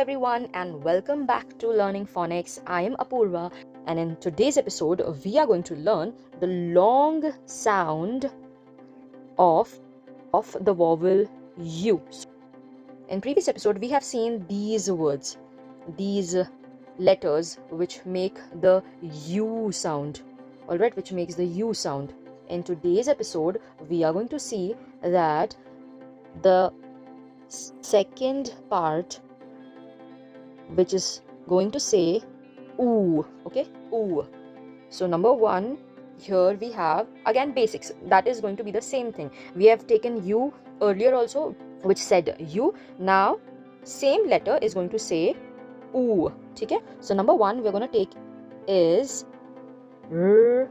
everyone and welcome back to Learning Phonics. I am Apurva and in today's episode we are going to learn the long sound of the vowel U. In previous episode we have seen these words, these letters which make the U sound, alright, which makes the U sound. In today's episode we are going to see that the second part, which is going to say oo, okay, oo. So number one, here we have again basics, that is going to be the same thing. We have taken U earlier also, which said U. Now same letter is going to say oo, okay? So number one we're going to take is r,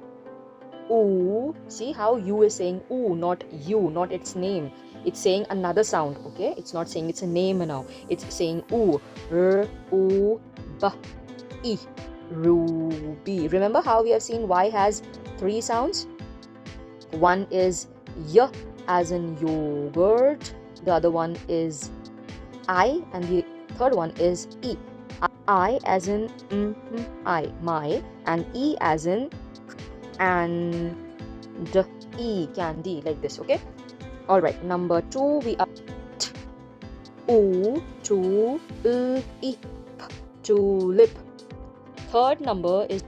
oo. See how U is saying oo, not U, not its name. It's saying another sound, okay? It's not saying it's a name now. It's saying oo, r, oo, b, e, ruby. Remember how we have seen Y has three sounds? One is y as in yogurt, the other one is I, and the third one is e. I as in I, my, and e as in and e, candy, like this, okay? Alright, number two we are t, oo, to, l, e, p, tulip. Third number is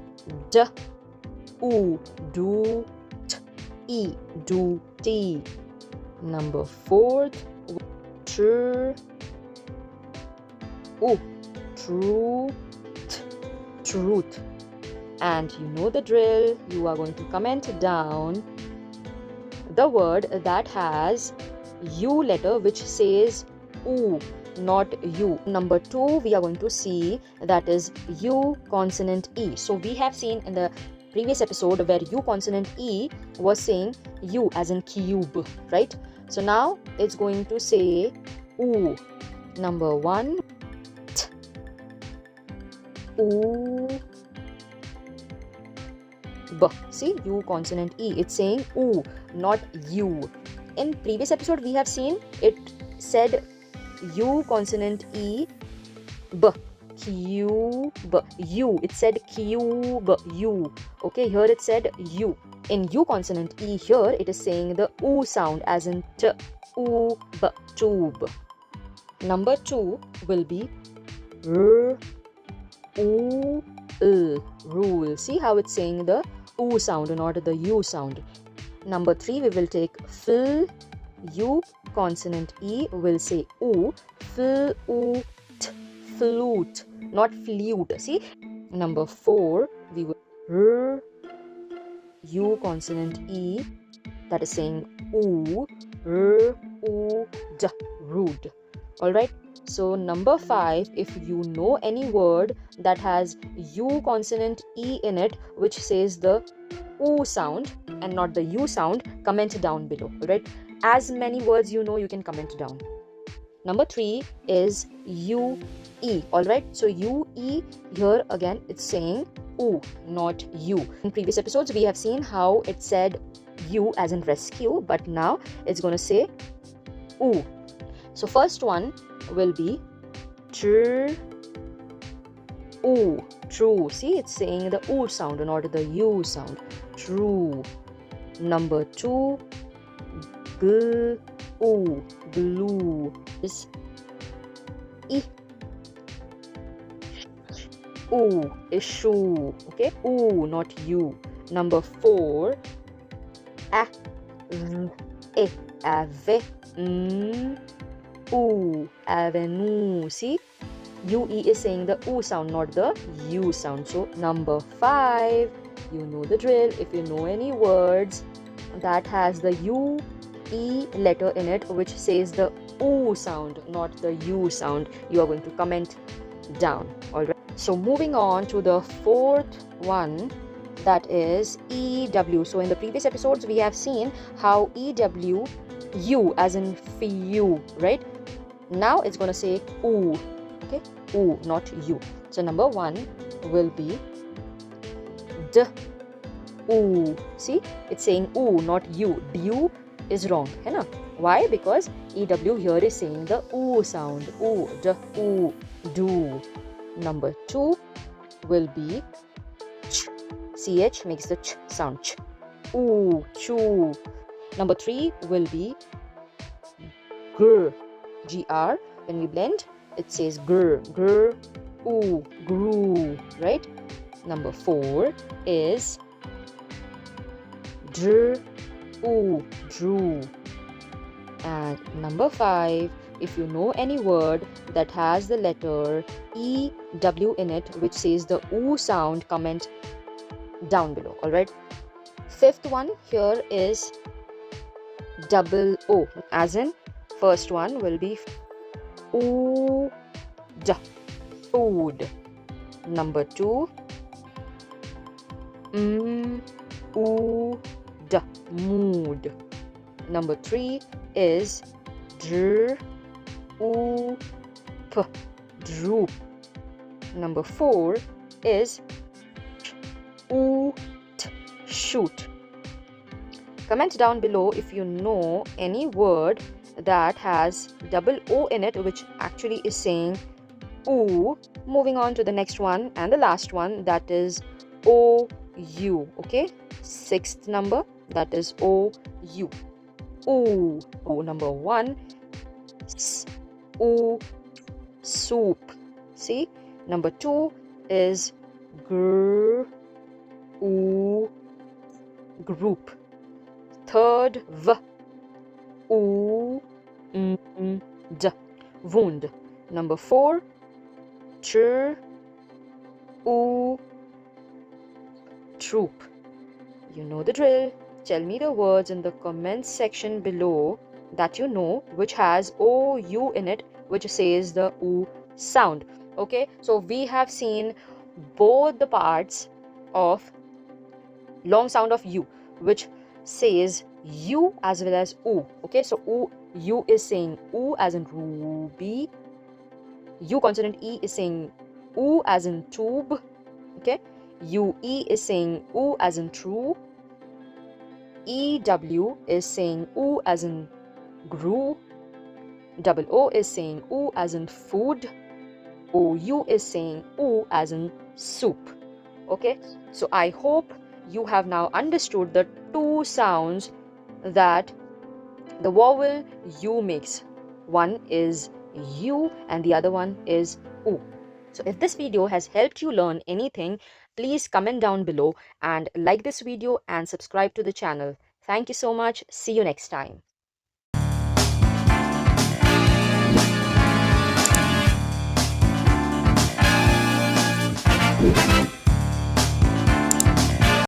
d, oo, do, t, e, duty. Number fourth, tr, oo, truth, truth. And you know the drill, you are going to comment down the word that has U letter which says oo, not U. Number two we are going to see that is U consonant E. So we have seen in the previous episode where U consonant E was saying U as in cube, right? So now it's going to say oo. Number one, t, oo, b. See, U consonant E, it's saying oo, not U. In previous episode we have seen it said U consonant E, b, cube, U. It said cube, U. Okay, here it said U. In U consonant E, here it is saying the oo sound as in t, oo, b, tube. Number two will be r, oo, l, rule. See how it's saying the oo sound, not the U sound. Number three we will take fl, U consonant E will say oo, fl, oo, t, flute, not flute. See. Number four we will r, U consonant E, that is saying oo, r, oo, d, rude. Alright. So number five, if you know any word that has U consonant E in it which says the oo sound and not the U sound, comment down below, right? As many words you know, you can comment down. Number three is U, E, alright? So U, E, here again it's saying oo, not U. In previous episodes we have seen how it said U as in rescue, but now it's going to say oo. So first one will be tr, oo, true. See, it's saying the oo sound, not the U sound. True. Number two, gl, oo, glue is e, oo is shoe. Okay, oo, not U. Number four, a, e, ave, oo, avenue. See, UE is saying the oo sound, not the U sound. So number five, you know the drill. If you know any words that has the U, E letter in it which says the oo sound, not the U sound, you are going to comment down. Alright. So moving on to the fourth one, that is EW. So in the previous episodes we have seen how EW, U as in few, right? Now it's going to say oo, okay, oo, not U. So number one will be d, oo. See, it's saying oo, not U. Du is wrong, है ना? Why? Because EW here is saying the oo sound. Oo, d, oo, do. Number 2 will be ch. CH makes the ch sound. Ch. Oo, choo. Number 3 will be gr. GR. When we blend, it says gr. Gr. Oo, grew. Right? Number 4 is dr. Oo, drew. And number 5, if you know any word that has the letter EW in it, which says the oo sound, comment down below. Alright. Fifth one here is double O, as in first one will be ood, food. Number 2, ood, mood. Number 3 is dr, oop, droop. Number 4 is oot, shoot. Comment down below if you know any word that has double O in it, which actually is saying oo. Moving on to the next one and the last one, that is OU. Okay, sixth number, that is OU. Ooh. Oh, number 1, ooh, soup. See, number 2 is gr, ooh, group. Third, ooh, d, wound. Number 4, tr, ooh, troop. You know the drill. Tell me the words in the comments section below that you know which has OU in it, which says the oo sound. Okay, so we have seen both the parts of long sound of U, which says U as well as oo. Okay, so U is saying oo as in ruby. U consonant E is saying oo as in tube. Okay, UE is saying oo as in true. EW is saying oo as in grew. Double O is saying oo as in food. OU is saying oo as in soup. Okay, so I hope you have now understood the two sounds that the vowel U makes. One is U and the other one is oo. So if this video has helped you learn anything, please comment down below and like this video and subscribe to the channel. Thank you so much. See you next time.